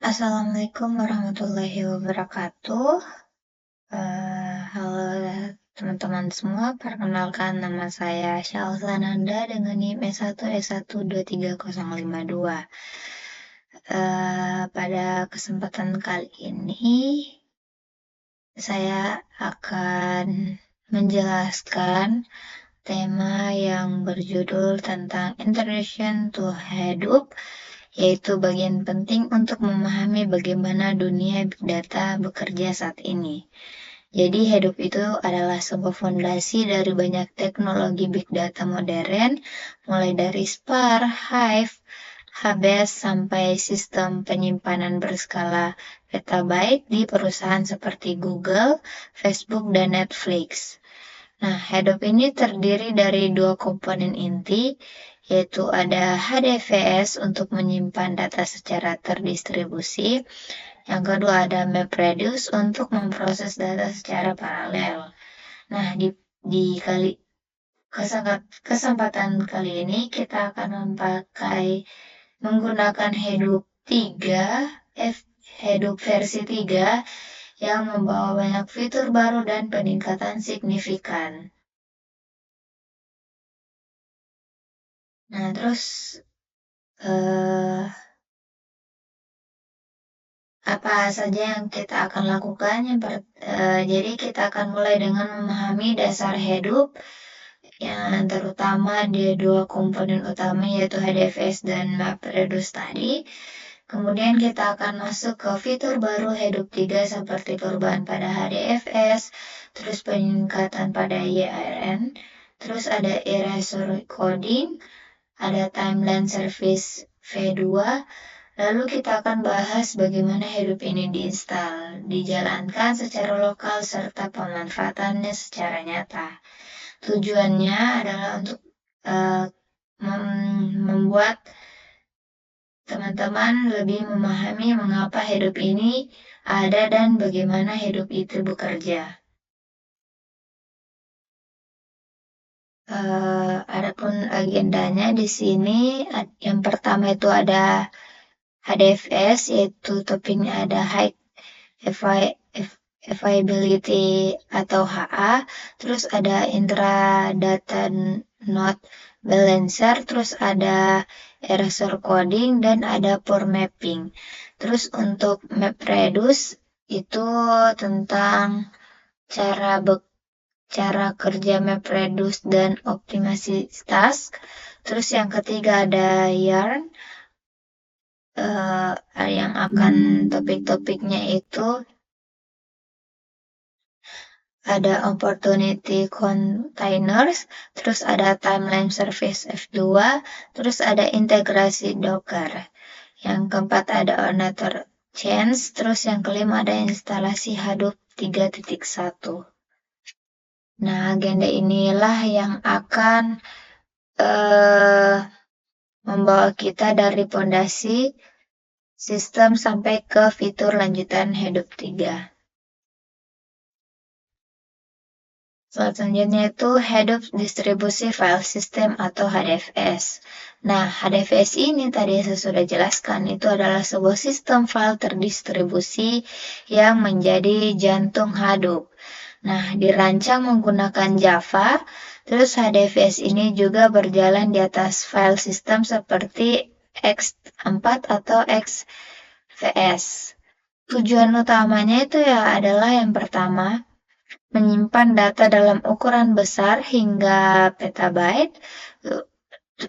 Assalamualaikum warahmatullahi wabarakatuh. Halo teman-teman semua, perkenalkan nama saya Syalzananda dengan NIM S1S1230052. Pada kesempatan kali ini, saya akan menjelaskan tema yang berjudul tentang Introduction to Hadoop, yaitu bagian penting untuk memahami bagaimana dunia Big Data bekerja saat ini. Jadi Hadoop itu adalah sebuah fondasi dari banyak teknologi Big Data modern, mulai dari Spark, Hive, HBase, sampai sistem penyimpanan berskala petabyte di perusahaan seperti Google, Facebook, dan Netflix. Nah, Hadoop ini terdiri dari dua komponen inti, yaitu ada HDFS untuk menyimpan data secara terdistribusi. Yang kedua ada MapReduce untuk memproses data secara paralel. Nah, di kesempatan kali ini kita akan menggunakan Hadoop versi 3 yang membawa banyak fitur baru dan peningkatan signifikan. Nah, terus apa saja yang kita akan lakukan? Jadi kita akan mulai dengan memahami dasar Hadoop, yang terutama di dua komponen utama yaitu HDFS dan MapReduce tadi. Kemudian kita akan masuk ke fitur baru Hadoop 3 seperti perubahan pada HDFS, terus peningkatan pada YARN, terus ada erasure coding, ada timeline service V2, lalu kita akan bahas bagaimana Hadoop ini diinstal, dijalankan secara lokal, serta pemanfaatannya secara nyata. Tujuannya adalah untuk membuat teman-teman lebih memahami mengapa Hadoop ini ada dan bagaimana Hadoop itu bekerja. Adapun agendanya di sini, yang pertama itu ada HDFS, yaitu topiknya ada High Availability atau HA, terus ada Intra-Data Node Balancer, terus ada Erasure Coding, dan ada Poor Mapping. Terus untuk MapReduce itu tentang cara kerja MapReduce dan optimasi task. Terus yang ketiga ada Yarn, yang akan topik-topiknya itu ada opportunity containers, terus ada timeline service F2, terus ada integrasi Docker. Yang keempat ada Ornator Chains, terus yang kelima ada instalasi Hadoop 3.1. Nah, agenda inilah yang akan membawa kita dari fondasi sistem sampai ke fitur lanjutan Hadoop 3. Selanjutnya itu Hadoop Distribusi File System atau HDFS. Nah, HDFS ini tadi saya sudah jelaskan, itu adalah sebuah sistem file terdistribusi yang menjadi jantung Hadoop. Nah, dirancang menggunakan Java, terus HDFS ini juga berjalan di atas file system seperti X4 atau XVS. Tujuan utamanya itu adalah yang pertama, menyimpan data dalam ukuran besar hingga petabyte.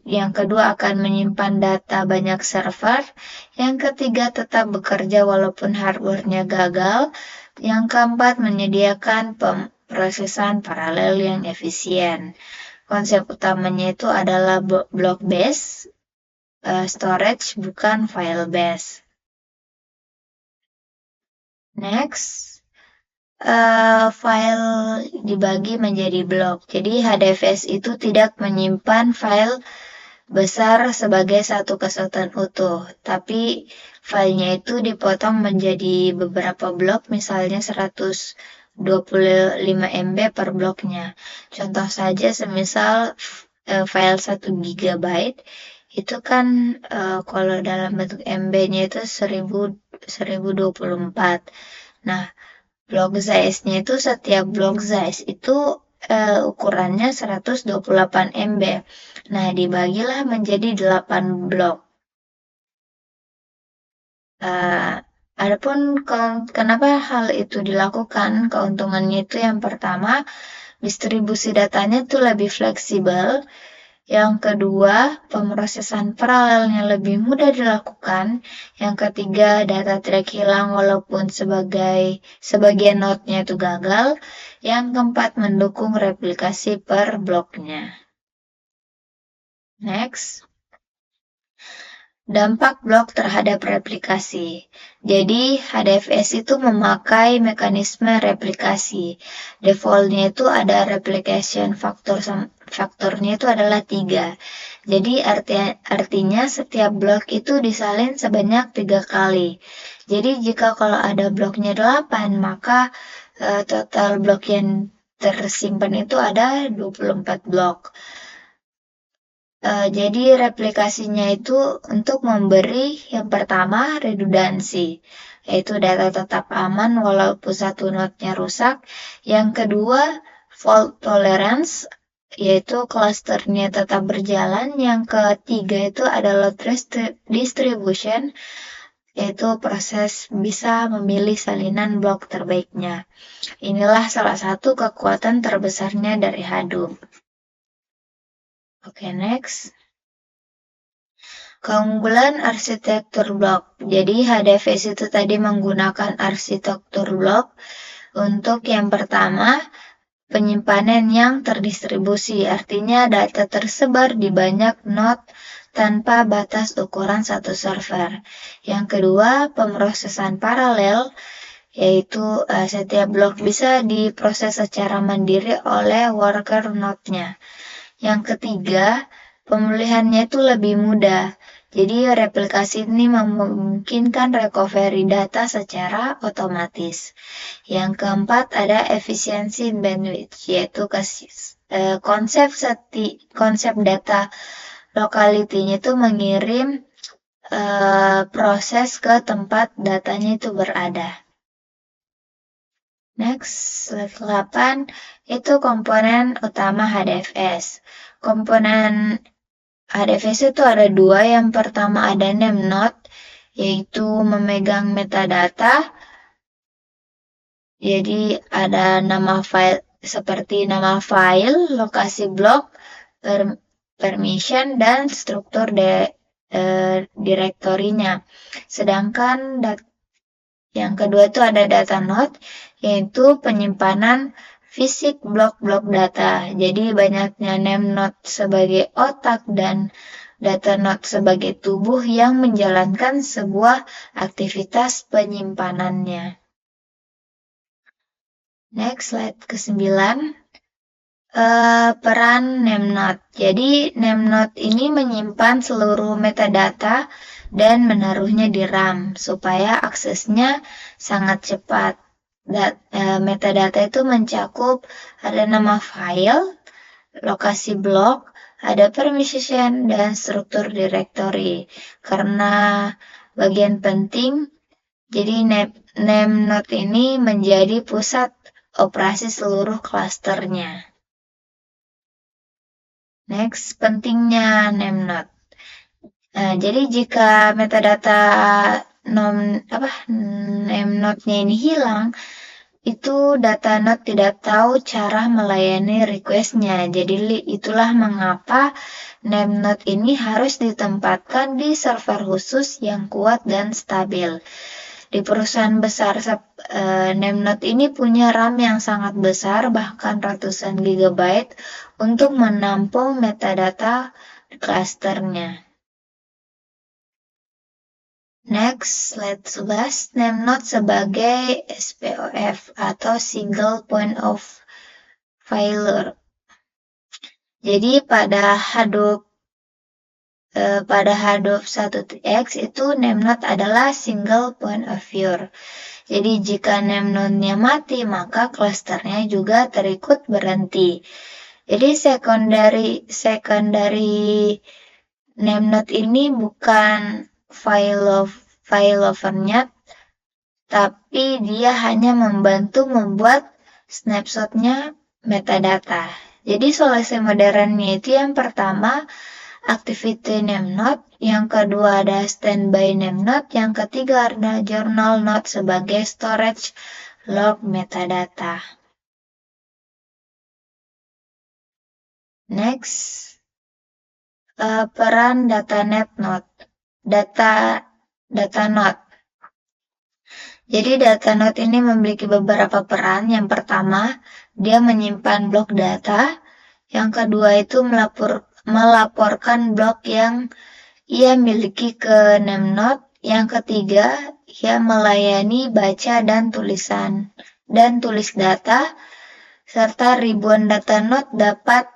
Yang kedua akan menyimpan data banyak server. Yang ketiga tetap bekerja walaupun hardware-nya gagal. Yang keempat menyediakan pemrosesan paralel yang efisien. Konsep utamanya itu adalah block based storage, bukan file based. Next, file dibagi menjadi blok. Jadi HDFS itu tidak menyimpan file besar sebagai satu kesatuan utuh, tapi filenya itu dipotong menjadi beberapa blok, misalnya 125 MB per bloknya. Contoh saja semisal file 1 GB itu kan kalau dalam bentuk MB-nya itu 1000 1024. Nah, block size-nya itu setiap block size itu ukurannya 128 MB. Nah, dibagilah menjadi 8 blok. Adapun kenapa hal itu dilakukan, keuntungannya itu yang pertama, distribusi datanya itu lebih fleksibel. Yang kedua, pemrosesan paralelnya lebih mudah dilakukan. Yang ketiga, data tidak hilang walaupun sebagian node-nya itu gagal. Yang keempat, mendukung replikasi per bloknya. Next. Dampak blok terhadap replikasi. Jadi, HDFS itu memakai mekanisme replikasi. Defaultnya itu ada replication faktornya itu adalah 3. Jadi, artinya setiap blok itu disalin sebanyak 3 kali. Jadi, jika kalau ada bloknya 8, maka total blok yang tersimpan itu ada 24 blok. Jadi replikasinya itu untuk memberi yang pertama redundansi, yaitu data tetap aman walaupun satu node-nya rusak. Yang kedua fault tolerance, yaitu klasternya tetap berjalan. Yang ketiga itu adalah distribution, yaitu proses bisa memilih salinan blok terbaiknya. Inilah salah satu kekuatan terbesarnya dari Hadoop. Oke, next. Keunggulan arsitektur blok. Jadi HDFS itu tadi menggunakan arsitektur blok untuk yang pertama, penyimpanan yang terdistribusi. Artinya data tersebar di banyak node tanpa batas ukuran satu server. Yang kedua, pemrosesan paralel, yaitu setiap blok bisa diproses secara mandiri oleh worker node-nya. Yang ketiga, pemulihannya itu lebih mudah. Jadi replikasi ini memungkinkan recovery data secara otomatis. Yang keempat ada efisiensi bandwidth, yaitu konsep data locality-nya itu mengirim proses ke tempat datanya itu berada. Next, slide 8, itu komponen utama HDFS. Komponen HDFS itu ada dua. Yang pertama ada name node, yaitu memegang metadata. Jadi ada nama file seperti nama file, lokasi blok, permission, dan struktur direktorinya. Sedangkan yang kedua itu ada data node, yaitu penyimpanan fisik blok-blok data. Jadi banyaknya name node sebagai otak dan data node sebagai tubuh yang menjalankan sebuah aktivitas penyimpanannya. Next, slide ke-9. Peran name node. Jadi name node ini menyimpan seluruh metadata dan menaruhnya di RAM supaya aksesnya sangat cepat. Metadata itu mencakup ada nama file, lokasi blok, ada permission, dan struktur directory. Karena bagian penting, jadi name node ini menjadi pusat operasi seluruh klasternya. Next, pentingnya name node. Jadi jika metadata name node-nya ini hilang, itu data node tidak tahu cara melayani request-nya. Jadi itulah mengapa name node ini harus ditempatkan di server khusus yang kuat dan stabil. Di perusahaan besar, name node ini punya RAM yang sangat besar, bahkan ratusan gigabyte, untuk menampung metadata klasternya. Next, slide 11, name node sebagai SPOF atau Single Point of Failure. Jadi pada Hadoop 1x itu name node adalah Single Point of Failure. Jadi jika name node-nya mati, maka klasternya juga terikut berhenti. Jadi secondary name node ini bukan failovernya, tapi dia hanya membantu membuat snapshotnya metadata. Jadi solusi modernnya itu yang pertama activity name node, yang kedua ada standby name node, yang ketiga ada journal node sebagai storage log metadata. Next, peran datanet node, data node. Jadi data node ini memiliki beberapa peran. Yang pertama, dia menyimpan blok data. Yang kedua itu melaporkan blok yang ia miliki ke name node. Yang ketiga, ia melayani baca dan tulis data, serta ribuan data node dapat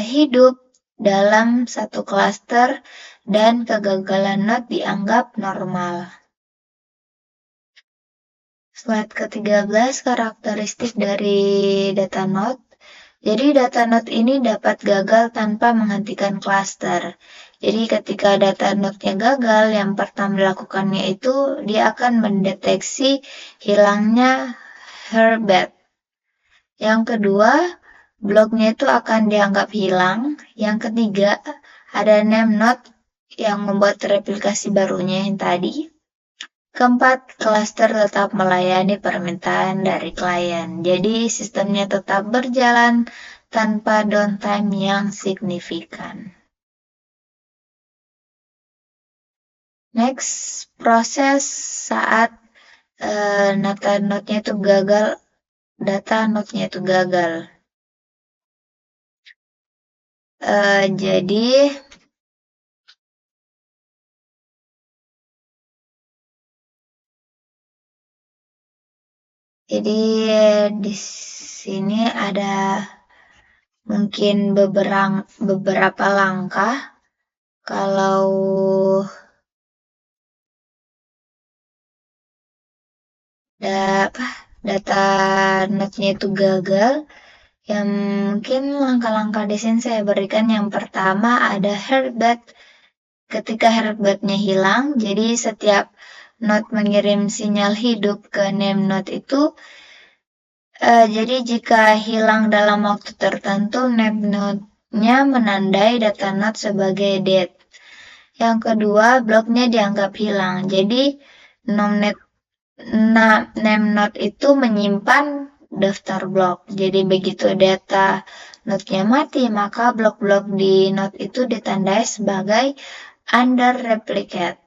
hidup dalam satu klaster dan kegagalan node dianggap normal. Slide ke-13, karakteristik dari data node. Jadi data node ini dapat gagal tanpa menghentikan klaster. Jadi ketika data node-nya gagal, yang pertama dilakukannya itu dia akan mendeteksi hilangnya herbet. Yang kedua, bloknya itu akan dianggap hilang. Yang ketiga, ada name node yang membuat replikasi barunya yang tadi. Keempat, klaster tetap melayani permintaan dari klien. Jadi sistemnya tetap berjalan tanpa downtime yang signifikan. Next, proses saat data node-nya itu gagal. Jadi di sini ada mungkin beberapa langkah kalau data node-nya itu gagal. Yang mungkin langkah-langkah di sini saya berikan, yang pertama ada herbet. Ketika herbetnya hilang, jadi setiap node mengirim sinyal hidup ke name node itu. Jadi jika hilang dalam waktu tertentu, name node-nya menandai data node sebagai dead. Yang kedua, bloknya dianggap hilang. Jadi name node itu menyimpan daftar blok. Jadi begitu data node-nya mati, maka blok-blok di node itu ditandai sebagai under replicate.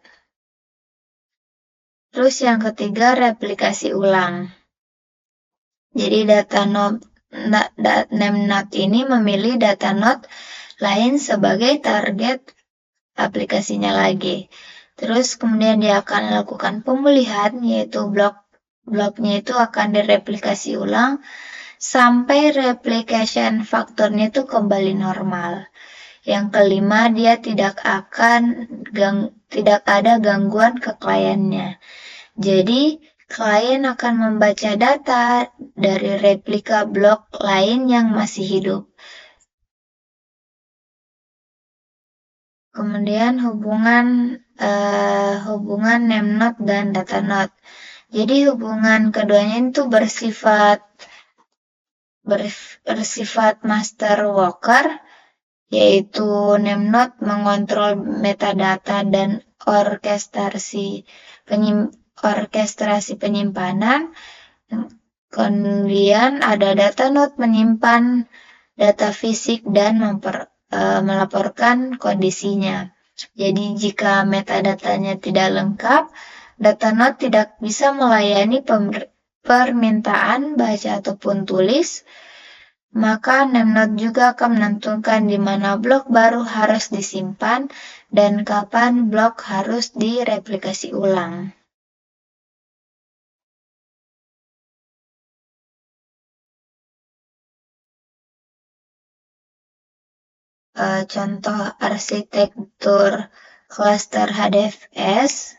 Terus yang ketiga, replikasi ulang. Jadi name node ini memilih data node lain sebagai target aplikasinya lagi. Terus kemudian dia akan lakukan pemulihan, yaitu bloknya itu akan direplikasi ulang sampai replication faktornya itu kembali normal. Yang kelima, dia tidak ada gangguan ke kliennya. Jadi klien akan membaca data dari replika blok lain yang masih hidup. Kemudian hubungan name node dan data node. Jadi hubungan keduanya itu bersifat master worker, yaitu name node mengontrol metadata dan orkestrasi penyimpanan. Kemudian ada data node menyimpan data fisik dan melaporkan kondisinya. Jadi jika metadatanya tidak lengkap, data node tidak bisa melayani permintaan baca ataupun tulis. Maka name node juga akan menentukan di mana blok baru harus disimpan dan kapan blok harus direplikasi ulang. Contoh arsitektur cluster HDFS,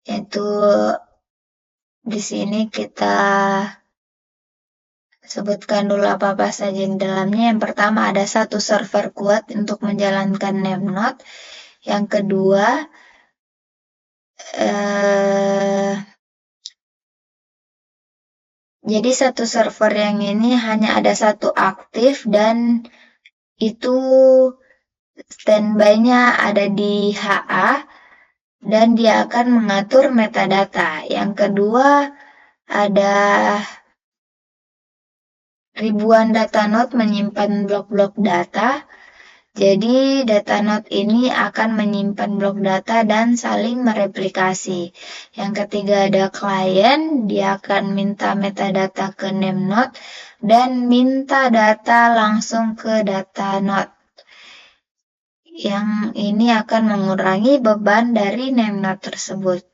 yaitu di sini kita sebutkan dulu apa-apa saja di dalamnya. Yang pertama ada satu server kuat untuk menjalankan name node. Yang kedua, jadi satu server yang ini hanya ada satu aktif dan itu standby-nya ada di HA dan dia akan mengatur metadata. Yang kedua ada ribuan data node menyimpan blok-blok data. Jadi data node ini akan menyimpan blok data dan saling mereplikasi. Yang ketiga ada klien, dia akan minta metadata ke name node dan minta data langsung ke data node. Yang ini akan mengurangi beban dari name node tersebut.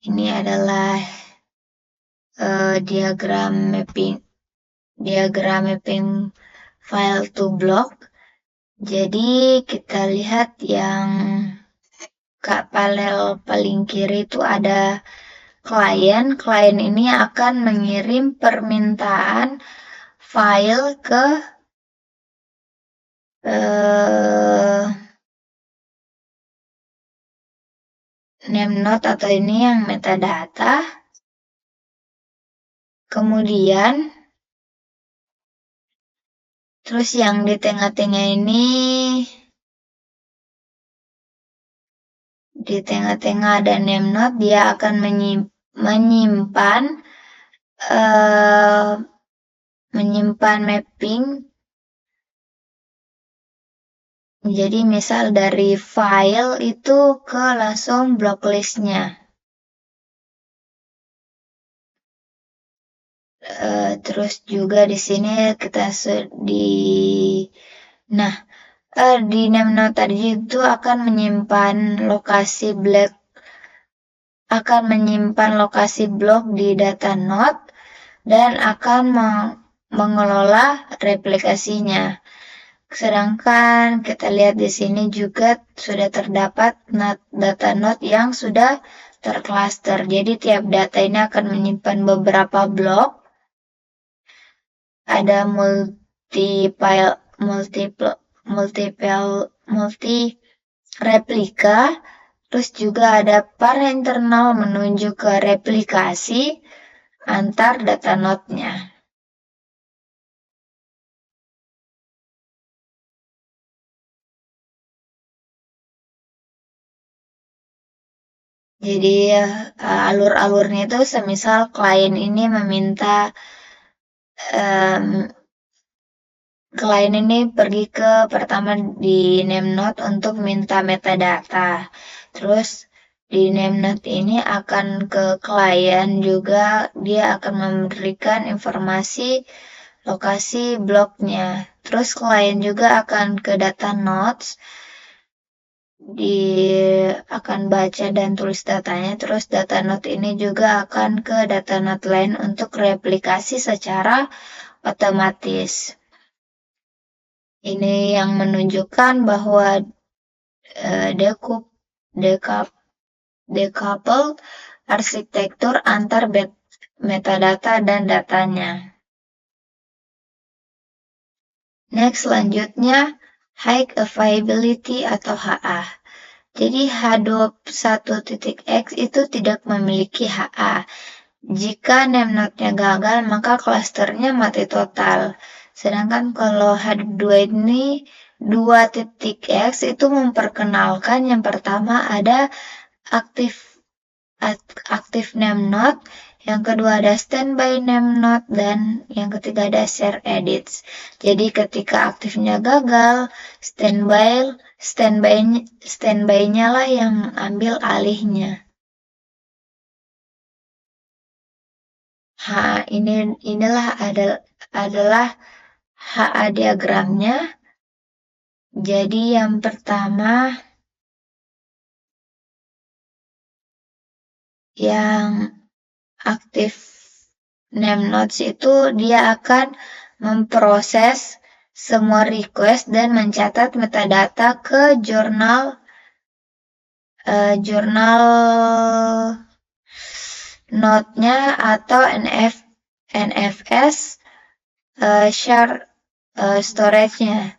Ini adalah diagram mapping file to block. Jadi kita lihat yang panel paling kiri itu ada klien. Klien ini akan mengirim permintaan file ke name node atau ini yang metadata. Kemudian terus yang di tengah-tengah ini, di tengah-tengah ada name node, dia akan menyimpan mapping. Jadi misal dari file itu ke langsung block listnya. Terus juga di sini kita di name node tadi itu akan menyimpan lokasi blok di data node dan akan mengelola replikasinya. Sedangkan kita lihat di sini juga sudah terdapat data node yang sudah tercluster. Jadi tiap data ini akan menyimpan beberapa blok. Ada multi replika, terus juga ada para internal menuju ke replikasi antar data node-nya. Jadi alur-alurnya itu semisal klien ini meminta klien ini pergi ke pertama di name node untuk minta metadata. Terus di name node ini akan ke klien juga, dia akan memberikan informasi lokasi bloknya. Terus klien juga akan ke data nodes, akan baca dan tulis datanya. Terus data node ini juga akan ke data node lain untuk replikasi secara otomatis. Ini yang menunjukkan bahwa decouple arsitektur antar metadata dan datanya. Next, selanjutnya high availability atau HA. Jadi H21.x itu tidak memiliki HA. Jika name node-nya gagal, maka klasternya mati total. Sedangkan kalau H2 ini 2.x itu memperkenalkan yang pertama ada aktif name node, yang kedua ada standby name node, dan yang ketiga ada share edits. Jadi ketika aktifnya gagal, standby-nya lah yang ambil alihnya. Inilah adalah HA diagramnya. Jadi yang pertama yang aktif name nodes itu dia akan memproses semua request dan mencatat metadata ke jurnal node-nya atau NFS share storage-nya.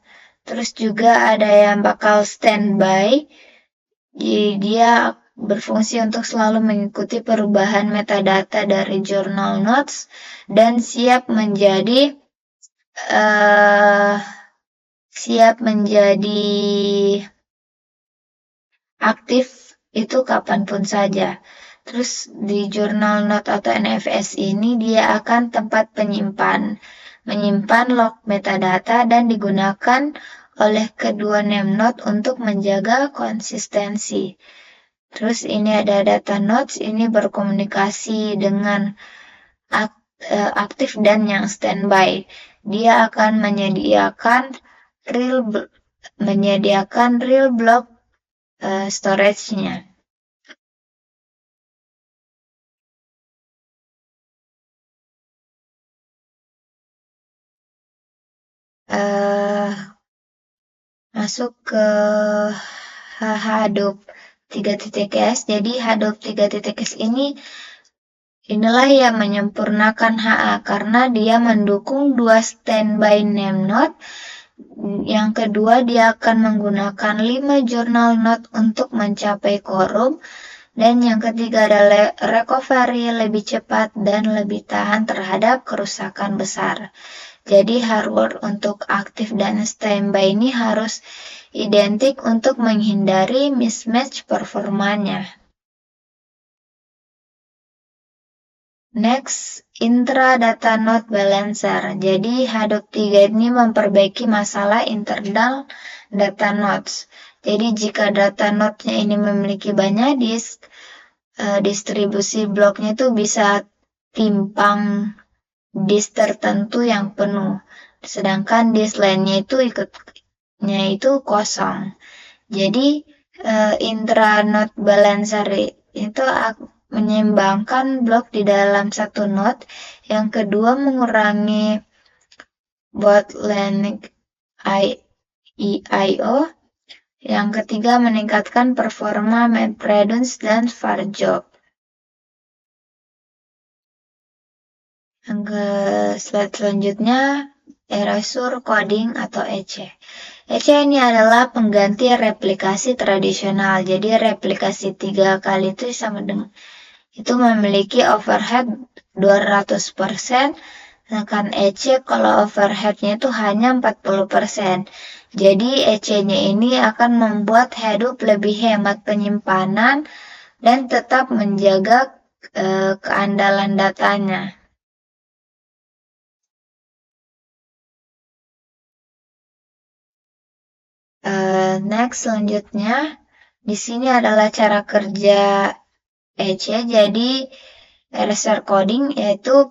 Terus juga ada yang bakal standby, jadi dia berfungsi untuk selalu mengikuti perubahan metadata dari journal notes dan siap menjadi aktif itu kapanpun saja. Terus di journal note atau NFS ini dia akan tempat menyimpan log metadata dan digunakan oleh kedua name-node untuk menjaga konsistensi. Terus ini ada data nodes, ini berkomunikasi dengan aktif dan yang standby. Dia akan menyediakan real block storage-nya. Masuk ke Hadoop 3.s. Jadi Hadoop 3.s inilah yang menyempurnakan HA karena dia mendukung 2 standby name node. Yang kedua, dia akan menggunakan 5 journal node untuk mencapai quorum. Dan yang ketiga adalah recovery lebih cepat dan lebih tahan terhadap kerusakan besar. Jadi hardware untuk aktif dan standby ini harus identik untuk menghindari mismatch performanya. Next, Intra Data Node Balancer. Jadi Hadoop 3 ini memperbaiki masalah internal data nodes. Jadi jika data node-nya ini memiliki banyak disk, distribusi bloknya itu bisa timpang disk tertentu yang penuh, sedangkan disk lainnya itu kosong. Jadi intranode balancer itu menyeimbangkan blok di dalam satu node. Yang kedua, mengurangi bottleneck I/O. Yang ketiga, meningkatkan performa MapReduce dan VARJOB. Ke slide selanjutnya, erasure coding atau EC. EC ini adalah pengganti replikasi tradisional. Jadi replikasi 3 kali itu sama dengan itu memiliki overhead 200%, sedangkan EC kalau overheadnya itu hanya 40%. Jadi EC-nya ini akan membuat Hadoop lebih hemat penyimpanan dan tetap menjaga keandalan datanya. Next, selanjutnya di sini adalah cara kerja EC. Jadi erasure coding yaitu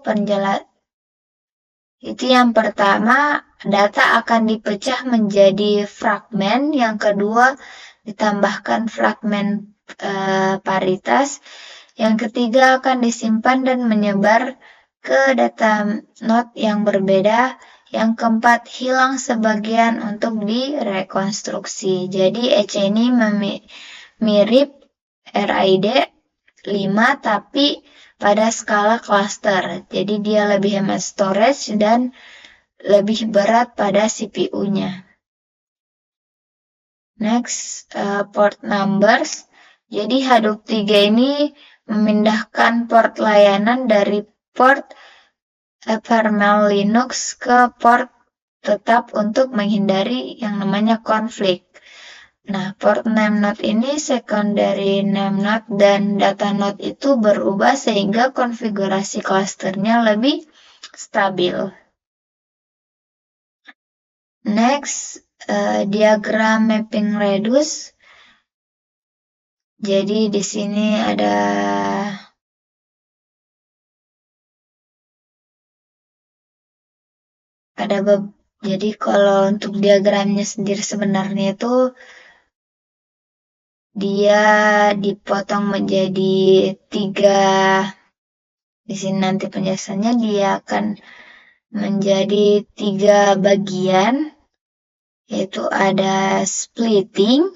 itu yang pertama, data akan dipecah menjadi fragmen. Yang kedua, ditambahkan fragmen paritas. Yang ketiga, akan disimpan dan menyebar ke data node yang berbeda. Yang keempat, hilang sebagian untuk direkonstruksi. Jadi EC ini mirip RAID 5 tapi pada skala cluster. Jadi dia lebih hemat storage dan lebih berat pada CPU-nya. Next, port numbers. Jadi Hadoop 3 ini memindahkan port layanan dari port kernel Linux ke port tetap untuk menghindari yang namanya konflik. Nah, port name node ini secondary name node dan data node itu berubah sehingga konfigurasi klasternya lebih stabil. Next, diagram mapping reduce. Jadi di sini jadi kalau untuk diagramnya sendiri sebenarnya itu dia dipotong menjadi 3. Di sini nanti penjelasannya dia akan menjadi 3 bagian, yaitu ada splitting,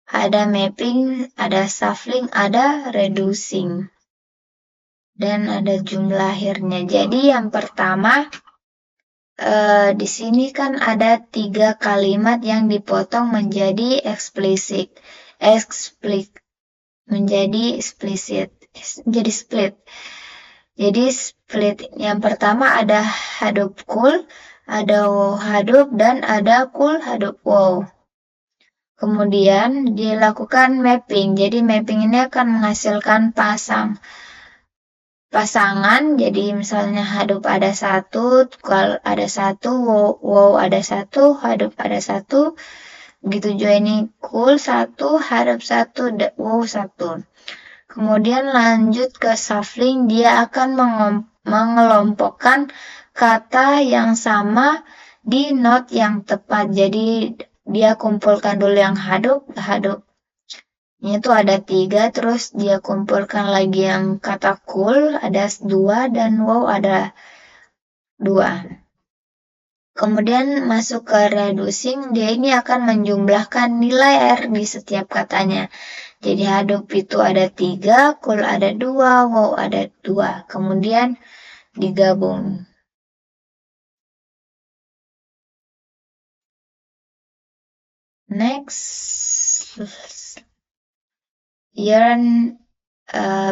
ada mapping, ada shuffling, ada reducing. dan ada jumlah akhirnya. Jadi yang pertama, di sini kan ada 3 kalimat yang dipotong menjadi eksplisit, menjadi split. Jadi split yang pertama ada hadap cool, ada wow hadap, dan ada cool hadap wow. Kemudian dilakukan mapping. Jadi mapping ini akan menghasilkan pasangan. Jadi misalnya hadap ada satu, cool ada satu, wow ada satu, hadap ada satu. Begitu juga ini cool satu, hadap satu, wow satu. Kemudian lanjut ke shuffling, dia akan mengelompokkan kata yang sama di not yang tepat. Jadi dia kumpulkan dulu yang hadapnya itu ada 3, terus dia kumpulkan lagi yang kata cool ada 2 dan wow ada 2. Kemudian masuk ke reducing, dia ini akan menjumlahkan nilai R di setiap katanya. Jadi hadap itu ada 3, cool ada 2, wow ada 2. Kemudian digabung. Next, yarn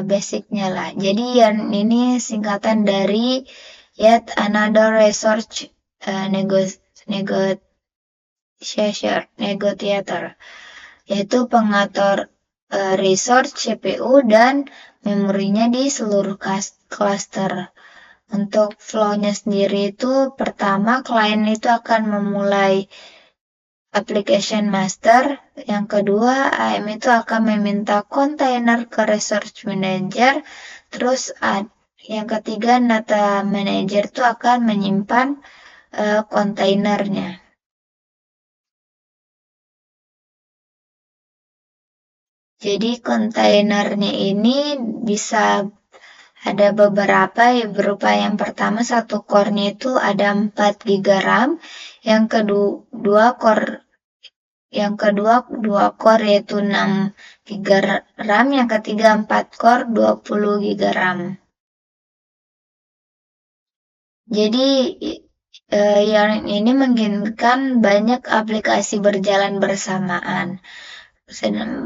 basicnya lah. Jadi yarn ini singkatan dari yet another research negotiator, yaitu pengatur resource CPU dan memorinya di seluruh cluster. Untuk flow-nya sendiri itu pertama klien itu akan memulai application master, yang kedua AM itu akan meminta kontainer ke resource manager, terus yang ketiga data manager itu akan menyimpan kontainernya. Jadi kontainernya ini bisa ada beberapa ya, berupa yang pertama satu core-nya itu ada 4 GB RAM, yang kedua 2 core yaitu 6 GB RAM, yang ketiga 4 core 20 GB RAM. Jadi yang ini menginginkan banyak aplikasi berjalan bersamaan.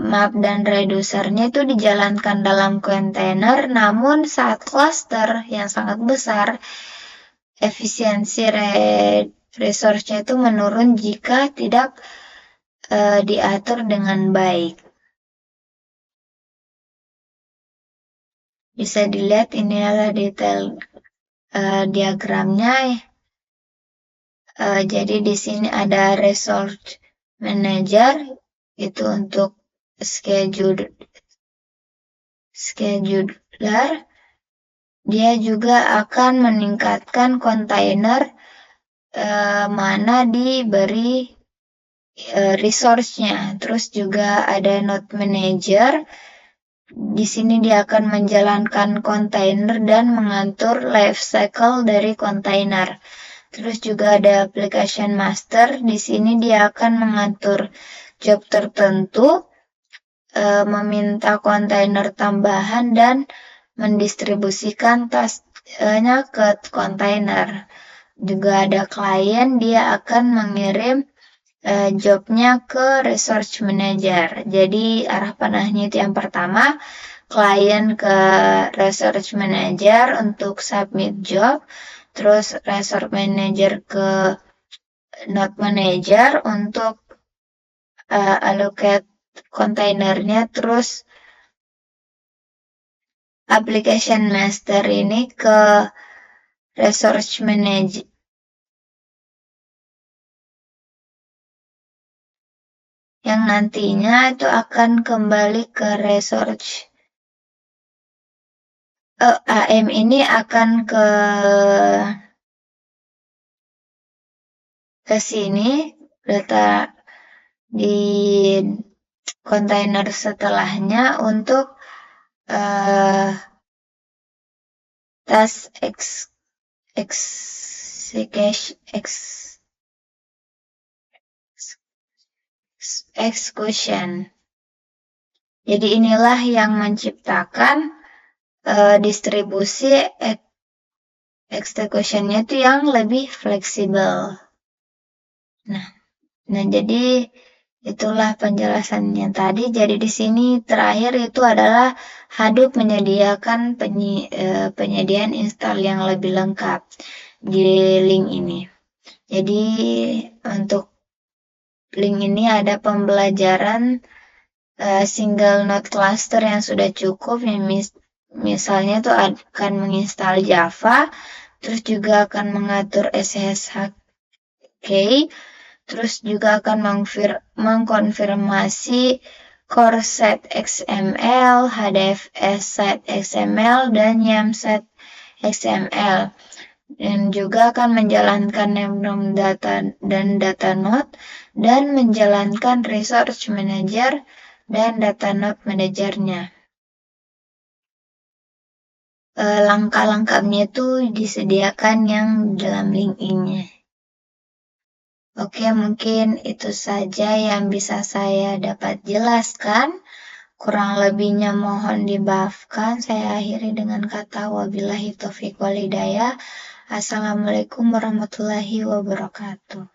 Map dan reducernya itu dijalankan dalam kontainer, namun saat cluster yang sangat besar, efisiensi resource-nya itu menurun jika tidak diatur dengan baik. Bisa dilihat ini adalah detail diagramnya. Jadi di sini ada resource manager, itu untuk scheduler. Dia juga akan meningkatkan kontainer mana diberi resource-nya. Terus juga ada node manager. Di sini dia akan menjalankan kontainer dan mengatur life cycle dari kontainer. Terus juga ada application master. Di sini dia akan mengatur job tertentu, meminta kontainer tambahan dan mendistribusikan tasknya ke kontainer. Juga ada klien, dia akan mengirim jobnya ke resource manager. Jadi arah panahnya itu yang pertama, klien ke resource manager untuk submit job, terus resource manager ke node manager untuk allocate kontainernya, terus application master ini ke resource manager yang nantinya itu akan kembali ke resource AM ini akan ke sini, data di kontainer setelahnya untuk task execution. Jadi inilah yang menciptakan distribusi execution-nya itu yang lebih fleksibel. Nah, jadi itulah penjelasannya tadi. Jadi di sini terakhir itu adalah Hadoop menyediakan penyediaan install yang lebih lengkap di link ini. Jadi untuk link ini ada pembelajaran single node cluster yang sudah cukup, yang misalnya itu akan menginstal Java, terus juga akan mengatur SSH key, terus juga akan mengkonfirmasi core set XML, HDFS set XML, dan YAML set XML. Dan juga akan menjalankan name data dan data node, dan menjalankan resource manager dan data node manajernya. Langkah-langkahnya itu disediakan yang dalam link ini. Oke, mungkin itu saja yang bisa saya dapat jelaskan. Kurang lebihnya mohon dimaafkan. Saya akhiri dengan kata wabillahi taufiq wal hidayah. Assalamualaikum warahmatullahi wabarakatuh.